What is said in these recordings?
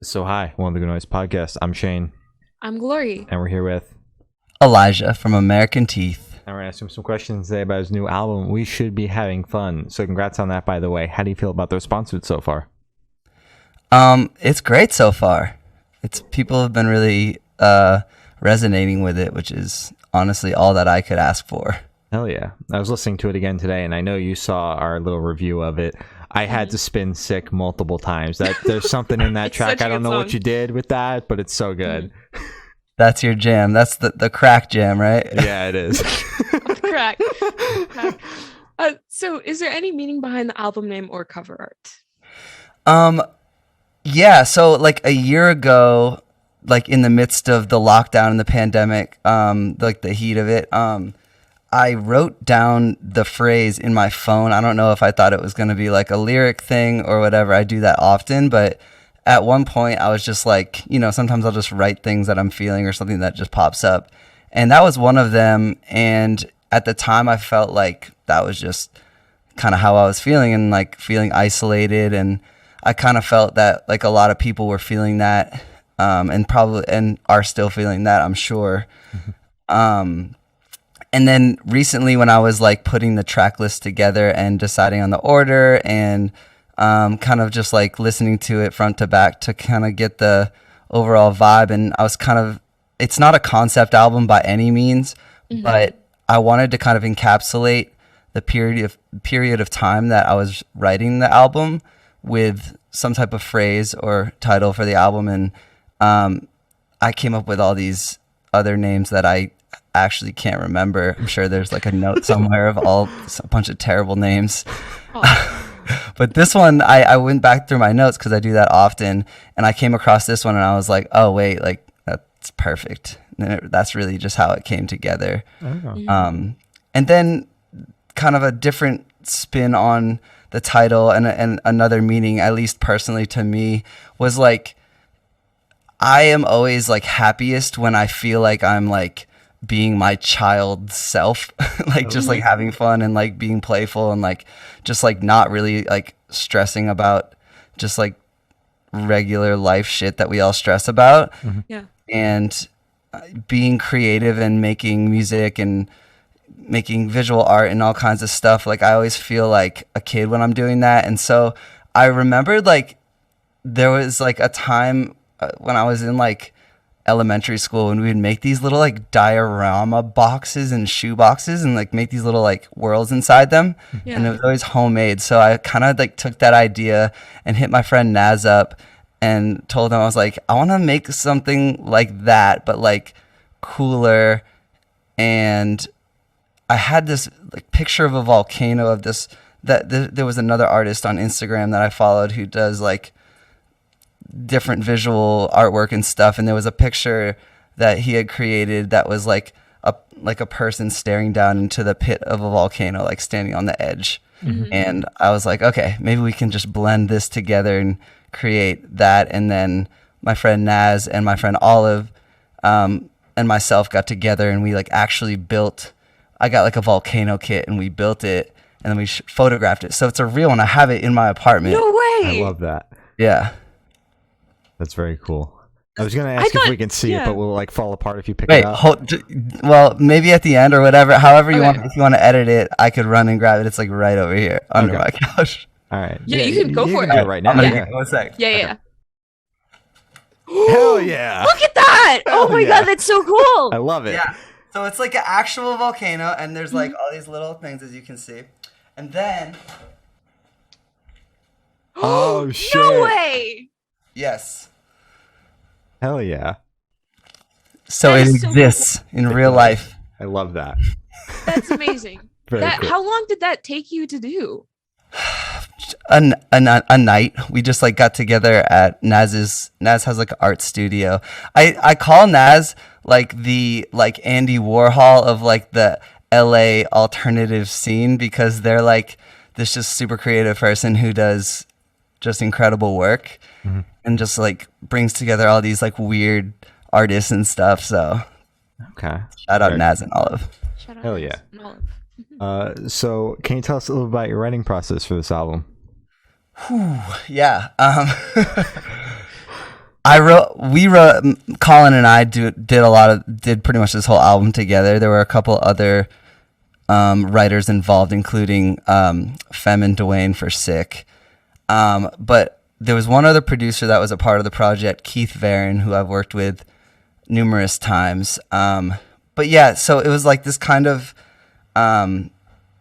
So hi, one of the Good Noise Podcast. I'm Shane, I'm Glory. and we're here with, Elijah from American Teeth. and we're gonna ask him some questions today about his new album. We should be having fun. So congrats on that, by the way. How do you feel about the response to it so far? It's great so far. It's people have been really resonating with it, which is honestly all that I could ask for. Hell yeah! I was listening to it again today, and I know you saw our little review of it. I had to spin sick multiple times. That there's something in that It's track. such a I don't good know what song. you did with that, but it's so good. That's your jam. That's the crack jam, right? Yeah, it is. Correct. So, is there any meaning behind the album name or cover art? Yeah, so like a year ago, like in the midst of the lockdown and the pandemic, like the heat of it, I wrote down the phrase in my phone. I don't know if I thought it was going to be like a lyric thing or whatever. I do that often, but at one point I was just like, sometimes I'll just write things that I'm feeling or something that just pops up. And that was one of them. And at the time I felt like that was just kind of how I was feeling and like feeling isolated. And I kind of felt that like a lot of people were feeling that, and are still feeling that, I'm sure. And then recently when I was like putting the track list together and deciding on the order and kind of just like listening to it front to back to kind of get the overall vibe, and I was it's not a concept album by any means, but I wanted to kind of encapsulate the period of time that I was writing the album with some type of phrase or title for the album. And I came up with all these other names that I actually can't remember. I'm sure there's like a note somewhere of a bunch of terrible names. But this one, I went back through my notes because I do that often, and I came across this one and I was like, oh wait, like that's perfect. That's really just how it came together. And then kind of a different spin on the title and another meaning, at least personally to me, was like, I am always like happiest when I feel like I'm like being my child self, like just like having fun and like being playful and like just like not really like stressing about just like regular life shit that we all stress about. Yeah. And being creative and making music and making visual art and all kinds of stuff. Like I always feel like a kid when I'm doing that. And so I remembered like there was like a time when I was in like elementary school and we would make these little like diorama boxes and shoe boxes and like make these little like worlds inside them. Yeah. And it was always homemade. So I kind of like took that idea and hit my friend Naz up and told him, I was like, I want to make something like that, but like cooler. And I had this like picture of a volcano of this, there was another artist on Instagram that I followed who does like different visual artwork and stuff, and there was a picture that he had created that was like a person staring down into the pit of a volcano, like standing on the edge. And I was like, okay, maybe we can just blend this together and create that. And then my friend Naz and my friend Olive and myself got together and we like actually I got like a volcano kit and we built it and then we photographed it, so it's a real one. I have it in my apartment. No way. I love that. Yeah. That's very cool. I was gonna ask if we can see it, yeah. but will it like fall apart if you pick Wait, it up? well, maybe at the end or whatever. However you Okay. want. If you want to edit it, I could run and grab it. It's like right over here under Okay. my couch. All right. Yeah, you can go for can it. do it right now. I'm gonna Yeah. get 1 sec. Yeah. Hell yeah! Look at that! Hell Oh my yeah. god, that's so cool. I love it. Yeah. So it's like an actual volcano, and there's like all these little things as you can see, and then Oh shit! No way. yes. Hell yeah! So That it is so exists in real life. I love that. That's amazing. Very cool. How long did that take you to do? A night we just like got together at Naz has like an art studio. I call Naz like the like Andy Warhol of like the LA alternative scene, because they're like this just super creative person who does just incredible work and just like brings together all these like weird artists and stuff. So Okay. shout out Very Naz and Olive. Shout out Hell to yeah. Olive. So can you tell us a little about your writing process for this album? Yeah. Colin and I did pretty much this whole album together. There were a couple other writers involved, including Fem and Dwayne for Sick. But there was one other producer that was a part of the project, Keith Varon, who I've worked with numerous times. But yeah, so it was like this kind of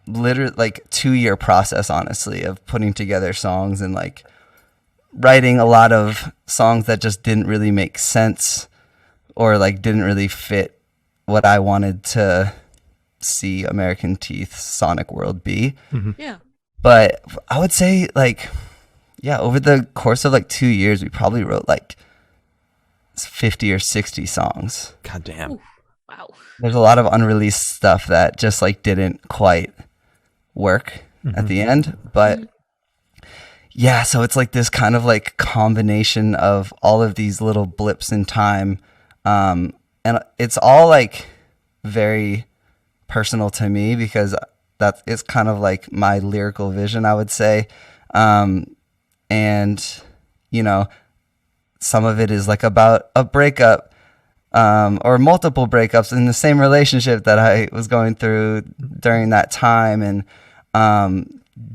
literally like 2-year process, honestly, of putting together songs and like writing a lot of songs that just didn't really make sense or like didn't really fit what I wanted to see American Teeth's sonic world be. Mm-hmm. Yeah. But I would say like, yeah, over the course of like 2 years, we probably wrote like 50 or 60 songs. God damn. Ooh, wow. There's a lot of unreleased stuff that just like didn't quite work at the end. But yeah, so it's like this kind of like combination of all of these little blips in time. And it's all like very personal to me because it's kind of like my lyrical vision, I would say. And, you know, some of it is like about a breakup or multiple breakups in the same relationship that I was going through during that time. And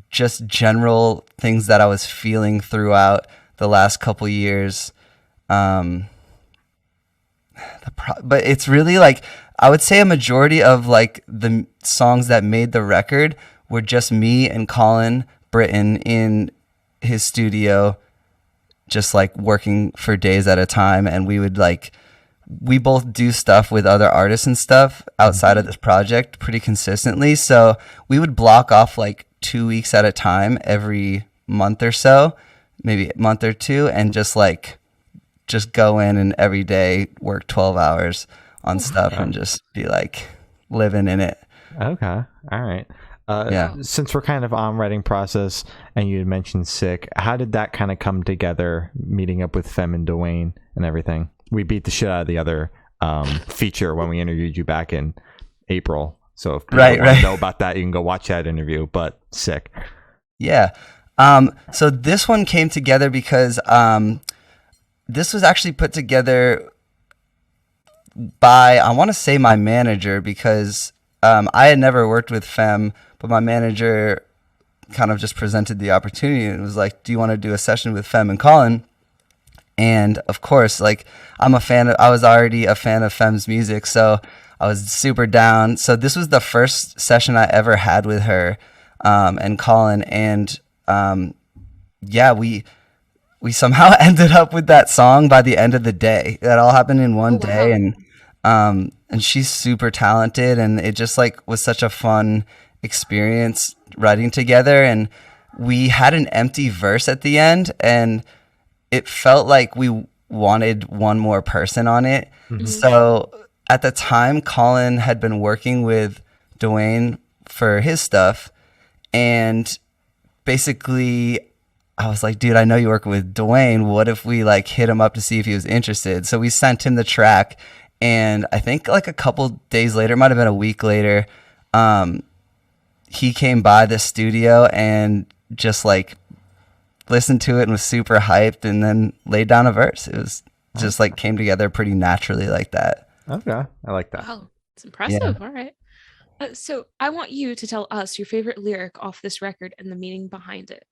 just general things that I was feeling throughout the last couple years. But it's really like, I would say a majority of like the songs that made the record were just me and Colin Britton in his studio, just like working for days at a time. And we both do stuff with other artists and stuff outside of this project pretty consistently. So we would block off like 2 weeks at a time every month or so, maybe a month or two, and just go in and every day work 12 hours on stuff and just be like living in it. Okay. All right. Yeah. Since we're kind of on writing process and you had mentioned Sick, how did that kind of come together, meeting up with Fem and Dwayne and everything? We beat the shit out of the other feature when we interviewed you back in April. So if people want to know about that, you can go watch that interview, but Sick. Yeah. So this one came together because this was actually put together by, I want to say, my manager, because I had never worked with Fem, but my manager kind of just presented the opportunity and was like, do you want to do a session with Fem and Colin? And of course, like I was already a fan of Fem's music, so I was super down. So this was the first session I ever had with her and Colin, and yeah, we somehow ended up with that song by the end of the day. That all happened in one day, and she's super talented, and it just like was such a fun experience writing together. And we had an empty verse at the end, and it felt like we wanted one more person on it. Mm-hmm. So at the time, Colin had been working with Dwayne for his stuff, and basically I was like, dude, I know you work with Dwayne. What if we like hit him up to see if he was interested? So we sent him the track, and I think like a couple days later, it might have been a week later, he came by the studio and just like listened to it and was super hyped, and then laid down a verse. It was just like came together pretty naturally like that. Okay, I like that. Wow, it's impressive. Yeah. All right. So I want you to tell us your favorite lyric off this record and the meaning behind it.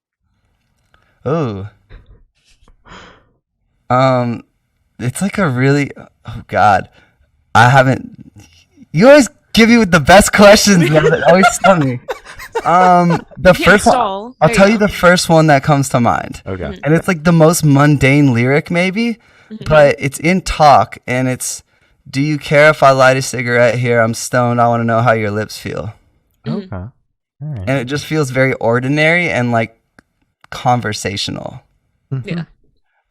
Oh, it's like a really, oh God, you always give me the best questions, man. That always stun me. The first one, I'll tell you the first one that comes to mind. Okay. Mm-hmm. And it's like the most mundane lyric maybe, but it's in Talk, and it's, do you care if I light a cigarette here? I'm stoned. I want to know how your lips feel. Okay. All right. And it just feels very ordinary and like conversational. Mm-hmm. Yeah.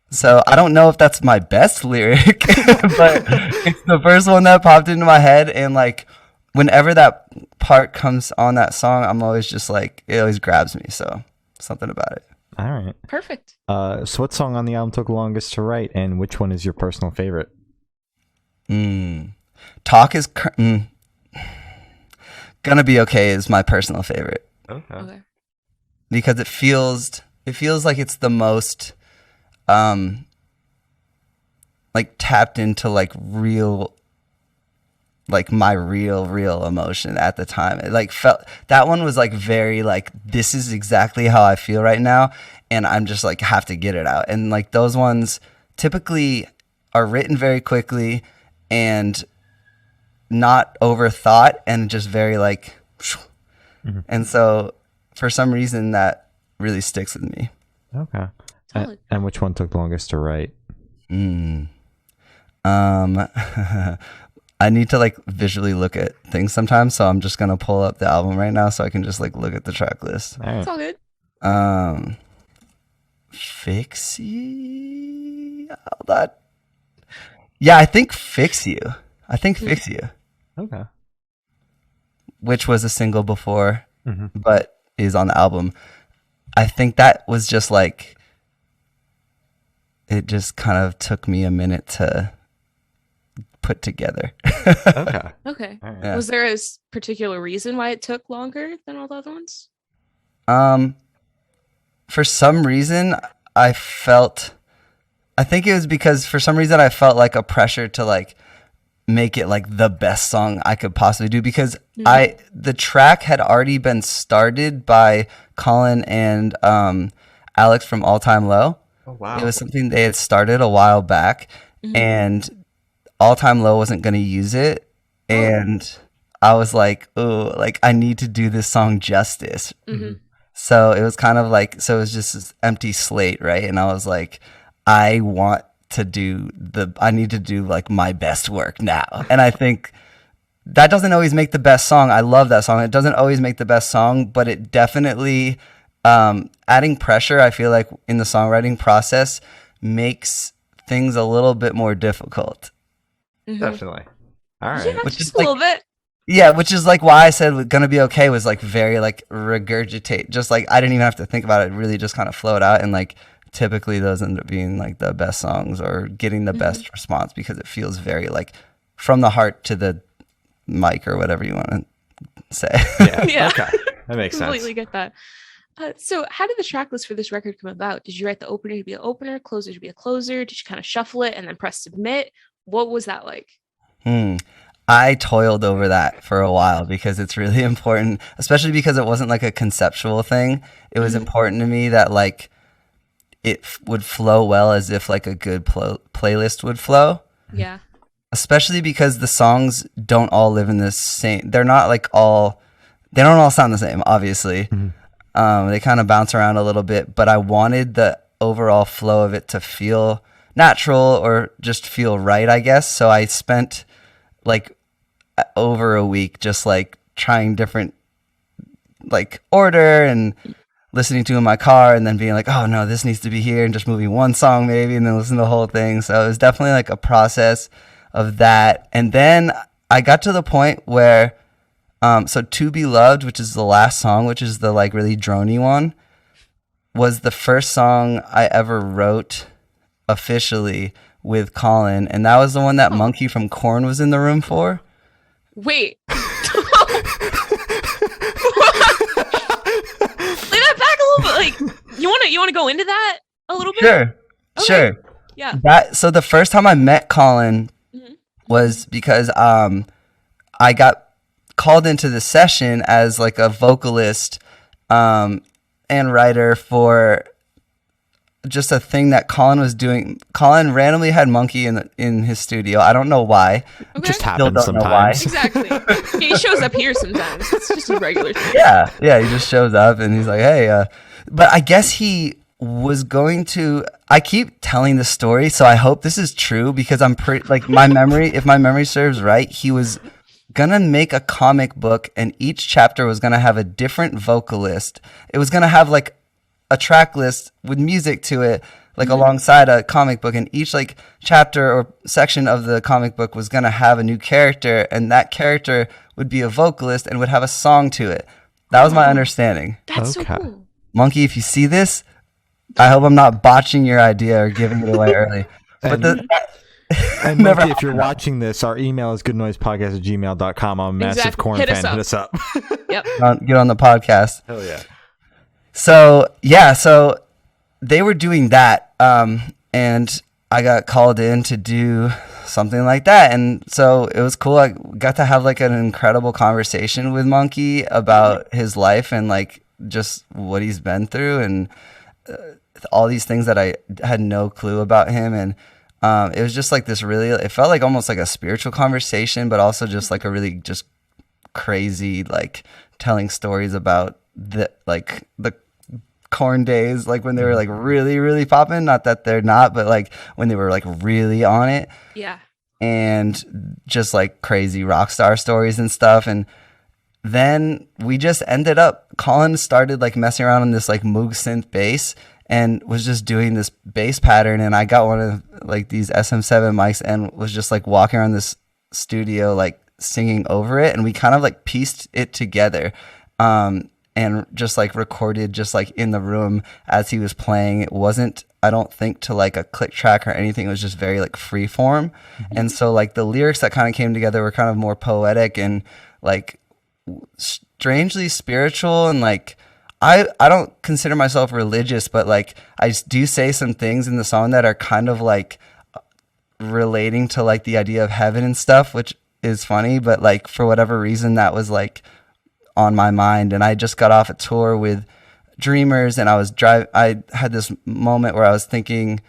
So I don't know if that's my best lyric, but it's the first one that popped into my head. And like whenever that part comes on that song, I'm always just like, it always grabs me. So something about it. All right. Perfect. So what song on the album took longest to write, and which one is your personal favorite? Talk is Gonna Be Okay is my personal favorite. Okay. Because it feels like it's the most like tapped into like real, like my real emotion at the time. It like felt, that one was like very like, this is exactly how I feel right now, and I'm just like have to get it out. And like those ones typically are written very quickly and not overthought and just very like, and so for some reason that really sticks with me. Okay. And which one took the longest to write? I need to like visually look at things sometimes, so I'm just gonna pull up the album right now so I can just like look at the track list. All right. It's all good. Fix You. Hold on. Yeah, I think Fix You. Fix You, Okay. which was a single before, but is on the album. I think that was just like, it just kind of took me a minute to put together. Okay. All right. Yeah. Was there a particular reason why it took longer than all the other ones? For some reason, I think it was because for some reason I felt like a pressure to like make it like the best song I could possibly do, because the track had already been started by Colin and Alex from All Time Low. Oh, wow. It was something they had started a while back, and All Time Low wasn't going to use it, and I was like, oh, like I need to do this song justice. So it was kind of like, so it was just this empty slate, right? And I was like, I need to do like my best work now. And I think that doesn't always make the best song. I love that song. It doesn't always make the best song, but it definitely, adding pressure, I feel like in the songwriting process makes things a little bit more difficult. Definitely. All right. Yeah, Which just is a little bit. Yeah, which is like why I said Gonna Be Okay was like very like regurgitate. Just like I didn't even have to think about it. It really just kind of flowed out, and like typically those end up being like the best songs or getting the best response because it feels very like from the heart to the mic or whatever you want to say. Yeah. Okay. That makes sense. Completely get that. So how did the track list for this record come about? Did you write the opener to be an opener, closer to be a closer? Did you kind of shuffle it and then press submit? What was that like? I toiled over that for a while because it's really important, especially because it wasn't like a conceptual thing. It was important to me that like it would flow well as if like a good playlist would flow. Yeah. Especially because the songs don't all live in the same. They don't all sound the same, obviously. They kind of bounce around a little bit, but I wanted the overall flow of it to feel natural or just feel right, I guess. So I spent like over a week just like trying different like order and listening to in my car and then being like, oh no, this needs to be here, and just moving one song maybe and then listen to the whole thing. So it was definitely like a process of that. And then I got to the point where so To Be Loved, which is the last song, which is the like really drony one, was the first song I ever wrote officially with Colin, and that was the one that Monkey from Korn was in the room for. Wait. Lay that back a little bit. Like you want to go into that a little bit? Sure. Okay. Sure. Yeah. So the first time I met Colin was because I got called into the session as like a vocalist and writer for just a thing that Colin was doing. Colin randomly had Monkey in his studio. I don't know why. Okay. Just happens don't know why. sometimes. Exactly. He shows up here sometimes. It's just a regular thing. Yeah, he just shows up and he's like, hey, but I guess he was going to, I keep telling the story, so I hope this is true because I'm pretty, like if my memory serves right, he was gonna make a comic book and each chapter was gonna have a different vocalist. It was gonna have like a track list with music to it, like alongside a comic book, and each like chapter or section of the comic book was going to have a new character, and that character would be a vocalist and would have a song to it. That was my understanding. That's so cool. Monkey, if you see this, I hope I'm not botching your idea or giving it away early. And Monkey, if you're watching this, our email is goodnoisepodcast@gmail.com. I'm a massive Korn fan. Hit us up. Yep. Get on the podcast. Hell yeah. So they were doing that, and I got called in to do something like that. And so it was cool. I got to have like an incredible conversation with Monkey about his life and like just what he's been through and all these things that I had no clue about him. And it was just like this really, it felt like almost like a spiritual conversation, but also just like a really just crazy, like telling stories about the Corn days, like when they were like really, really popping. Not that they're not, but like when they were like really on it. Yeah. And just like crazy rock star stories and stuff. And then we just ended up, Colin started like messing around on this like Moog synth bass and was just doing this bass pattern. And I got one of like these SM7 mics and was just like walking around this studio, like singing over it. And we kind of like pieced it together. And just like recorded just like in the room as he was playing. It wasn't, I don't think, to like a click track or anything. It was just very like free form. And so like the lyrics that kind of came together were kind of more poetic and like strangely spiritual. And like I don't consider myself religious, but like I do say some things in the song that are kind of like relating to like the idea of heaven and stuff, which is funny. But like for whatever reason that was like on my mind. And I just got off a tour with Dreamers and I had this moment where I was thinking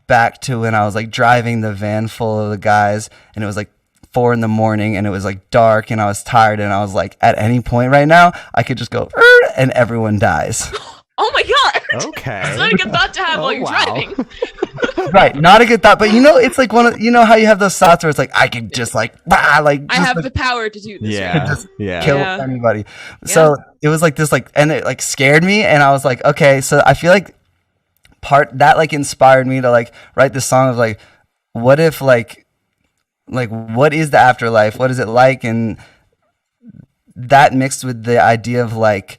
back to when I was like driving the van full of the guys and it was like 4 a.m. and it was like dark and I was tired and I was like, at any point right now I could just go and everyone dies. Oh my god. Okay. It's not a good thought to have while you're driving. Right, not a good thought, but you know, it's like one of, you know how you have those thoughts where it's like I could just like like I just have like, the power to do this. Yeah. Right? Yeah. kill Yeah. anybody. So it was like this like, and it like scared me and I was like, okay, so I feel like part that like inspired me to like write this song of like, what if like what is the afterlife, what is it like? And that mixed with the idea of like,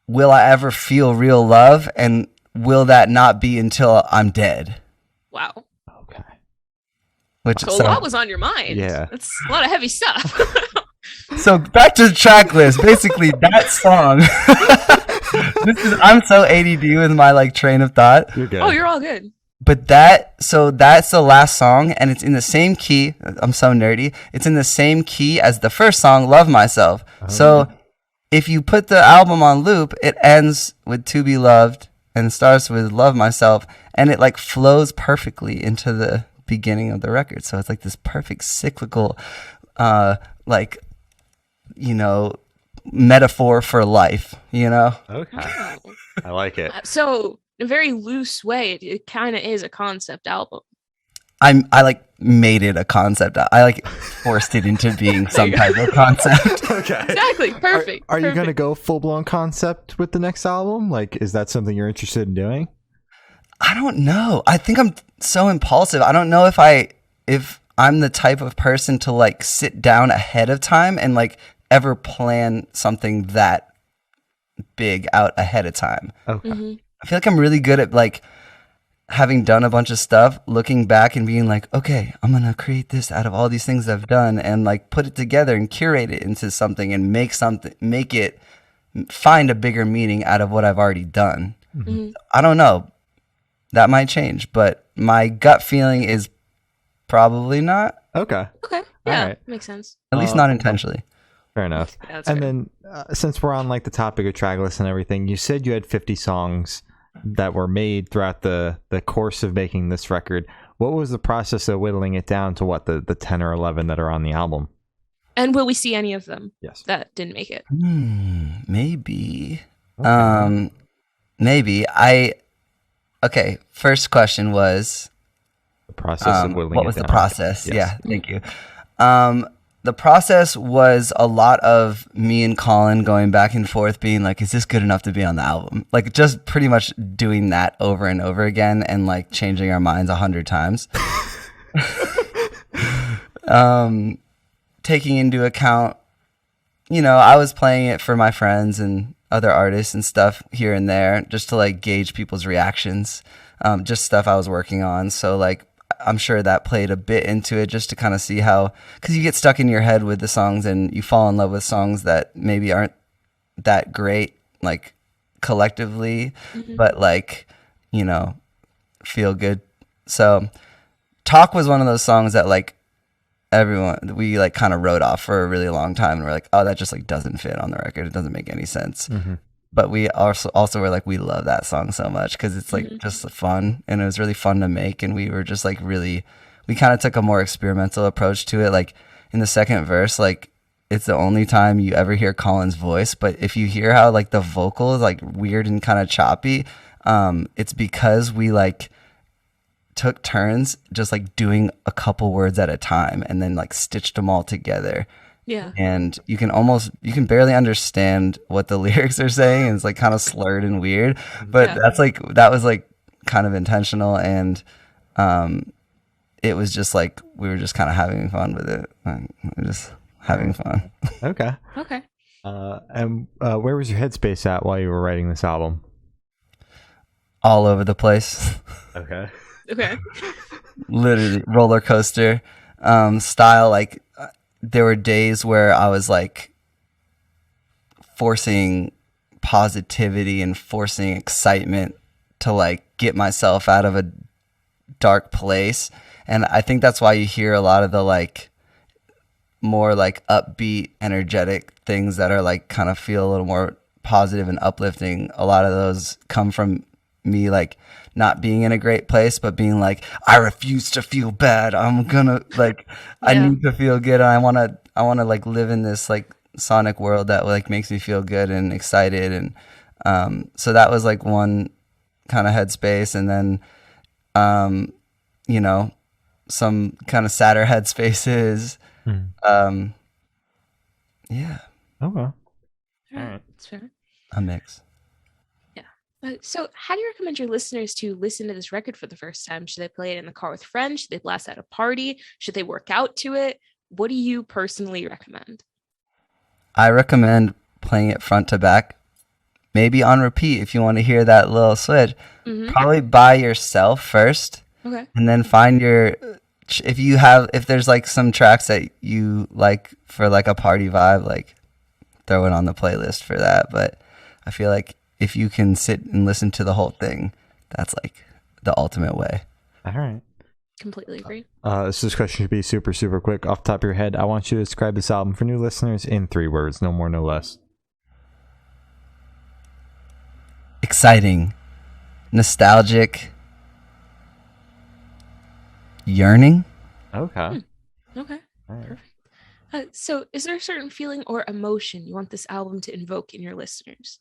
will I ever feel real love, and will that not be until I'm dead? Wow. Okay. Which So a lot was on your mind. Yeah. It's a lot of heavy stuff. So back to the track list. Basically, that song. I'm so ADD with my like train of thought. You're good. Oh, you're all good. But that's the last song, and it's in the same key. I'm so nerdy. It's in the same key as the first song, "Love Myself." Oh. So if you put the album on loop, it ends with "To Be Loved" and starts with "Love Myself," and it like flows perfectly into the beginning of the record. So it's like this perfect cyclical, like, you know, metaphor for life, you know? Okay. Wow. I like it. So in a very loose way, it kind of is a concept album. I like made it a concept. I like forced it into being some type of concept. Okay. Exactly. Perfect. Are you going to Perfect. go full blown concept with the next album? Like, is that something you're interested in doing? I don't know. I think I'm so impulsive. I don't know if I'm the type of person to like sit down ahead of time and like ever plan something that big out ahead of time. Okay. Mm-hmm. I feel like I'm really good at like having done a bunch of stuff, looking back and being like, okay, I'm going to create this out of all these things I've done and like put it together and curate it into something and make it find a bigger meaning out of what I've already done. Mm-hmm. I don't know. That might change, but my gut feeling is probably not, Okay. Okay. Yeah. right. Makes sense. at least not intentionally. Fair enough. Yeah, that's And fair. then, since we're on like the topic of track lists and everything, you said you had 50 songs that were made throughout the course of making this record. What was the process of whittling it down to what the 10 or 11 that are on the album? And will we see any of them Yes. that didn't make it? Maybe. Okay. Maybe. Okay, first question was, The process of whittling what it was the down. process? Yes. Yeah, thank you. The process was a lot of me and Colin going back and forth being like, is this good enough to be on the album? Like just pretty much doing that over and over again and like changing our minds 100 times. Taking into account, you know, I was playing it for my friends and other artists and stuff here and there just to like gauge people's reactions, just stuff I was working on. So like, I'm sure that played a bit into it just to kind of see how, because you get stuck in your head with the songs and you fall in love with songs that maybe aren't that great, like collectively, but like, you know, feel good. So Talk was one of those songs that like we like kind of wrote off for a really long time, and we're like, oh, that just like doesn't fit on the record. It doesn't make any sense. But we also were like, we love that song so much because it's like just fun, and it was really fun to make, and we were just like we kind of took a more experimental approach to it. Like in the second verse, like it's the only time you ever hear Colin's voice, but if you hear how like the vocal is like weird and kind of choppy, it's because we like took turns just like doing a couple words at a time and then like stitched them all together. Yeah. And you can barely understand what the lyrics are saying. It's like kind of slurred and weird, but that was like kind of intentional. And it was just like, we were just kind of having fun with it. We're just having fun. Okay. And where was your headspace at while you were writing this album? All over the place. Okay. Literally roller coaster style. Like there were days where I was like forcing positivity and forcing excitement to like get myself out of a dark place. And I think that's why you hear a lot of the like more like upbeat, energetic things that are like kind of feel a little more positive and uplifting. A lot of those come from me like not being in a great place, but being like, I refuse to feel bad. I'm gonna like, I need to feel good. I want to like live in this like sonic world that like makes me feel good and excited. And so that was like one kind of headspace. And then, you know, some kind of sadder headspaces. Yeah. Oh, well. All right. That's fair. A mix. So how do you recommend your listeners to listen to this record for the first time? Should they play it in the car with friends? Should they blast at a party? Should they work out to it? What do you personally recommend? I recommend playing it front to back, maybe on repeat if you want to hear that little switch. Probably by yourself first. Okay. And then find if there's like some tracks that you like for like a party vibe, like throw it on the playlist for that. But I feel like if you can sit and listen to the whole thing, that's like the ultimate way. All right. Completely agree. This question should be super, super quick. Off the top of your head, I want you to describe this album for new listeners in 3 words, no more, no less. Exciting, nostalgic, yearning. Okay. Okay. All right. Perfect. So is there a certain feeling or emotion you want this album to invoke in your listeners?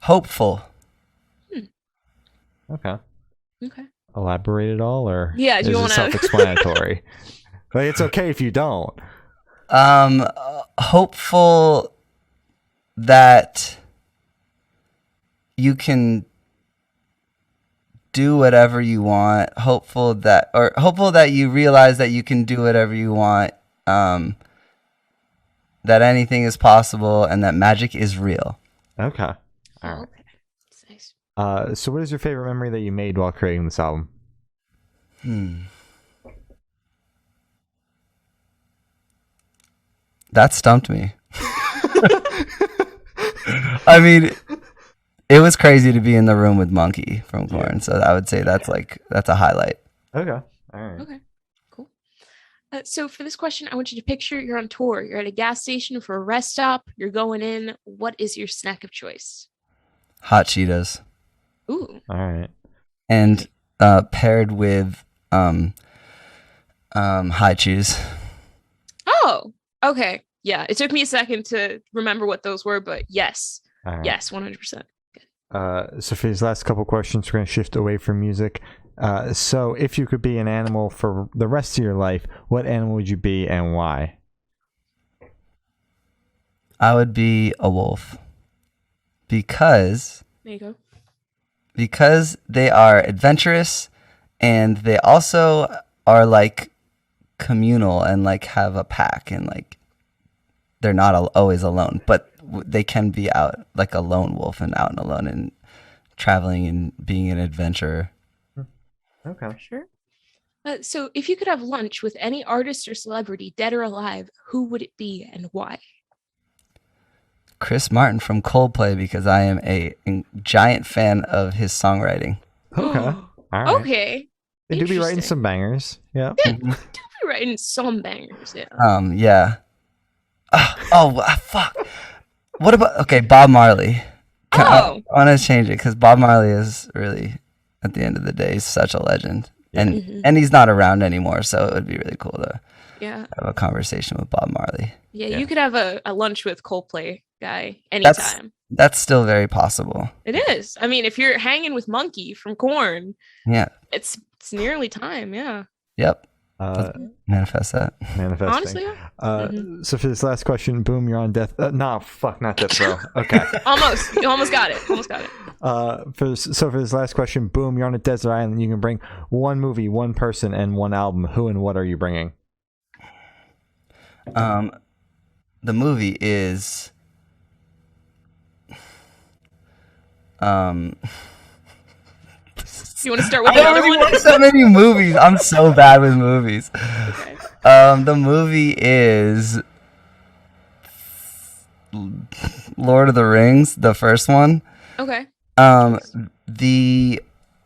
Hopeful. Okay. Elaborate at all, or do is you it want to self-explanatory? Like, it's okay if you don't. Hopeful that you can do whatever you want. Hopeful that you realize that you can do whatever you want. That anything is possible and that magic is real. Okay. All right. Okay. That's nice. So what is your favorite memory that you made while creating this album? That stumped me. I mean, it was crazy to be in the room with Monkey from Korn, so I would say that's a highlight. Okay. All right. Okay. Cool. So for this question, I want you to picture you're on tour. You're at a gas station for a rest stop. You're going in. What is your snack of choice? Hot Cheetos. Ooh. All right. And paired with high cheese. Oh, okay. Yeah, it took me a second to remember what those were, but yes. All right. Yes, 100%. So for these last couple questions, we're going to shift away from music. So if you could be an animal for the rest of your life, what animal would you be and why? I would be a wolf. Because There you go. Because they are adventurous and they also are like communal and like have a pack and like they're not always alone, but they can be out like a lone wolf and out and alone and traveling and being an adventurer. Okay. Sure. So if you could have lunch with any artist or celebrity, dead or alive, who would it be and why? Chris Martin from Coldplay, because I am a giant fan of his songwriting. Okay. All right. Okay. They do be writing Interesting. some bangers. Yeah. Do be writing some bangers, yeah. Yeah. Fuck. What about Bob Marley? I want to change it because Bob Marley is really, at the end of the day, such a legend, and he's not around anymore. So it would be really cool to have a conversation with Bob Marley. Yeah, you could have a lunch with Coldplay guy anytime. That's still very possible. It is. I mean, if you're hanging with Monkey from Korn, it's nearly time. Yeah. Yep. Manifest that. Manifesting. Honestly, yeah. So for this last question, boom, you're on death. Not death row. Okay. Almost. You almost got it. For this last question, boom, you're on a desert island. You can bring one movie, one person, and one album. Who and what are you bringing? The movie is You want to start with the other one? watch so many movies. I'm so bad with movies. Okay. The movie is Lord of the Rings, the first one. Okay. The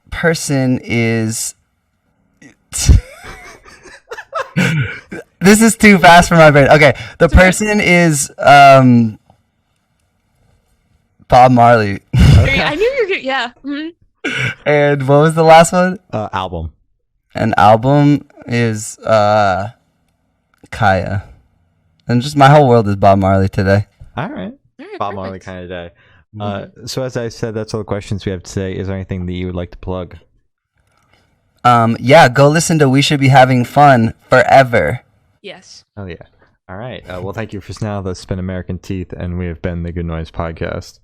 person is This is too fast for my brain. Okay, the person is Bob Marley. I knew you were good. Yeah. Mm-hmm. And what was the last one? Album. An album is Kaya. And just my whole world is Bob Marley today. All right. Bob Perfect. Marley kind of day. So as I said, that's all the questions we have today. Is there anything that you would like to plug? Go listen to We Should Be Having Fun Forever. Yes. Oh yeah. All right. Well, thank you for now. That's been American Teeth, and we have been the Good Noise Podcast.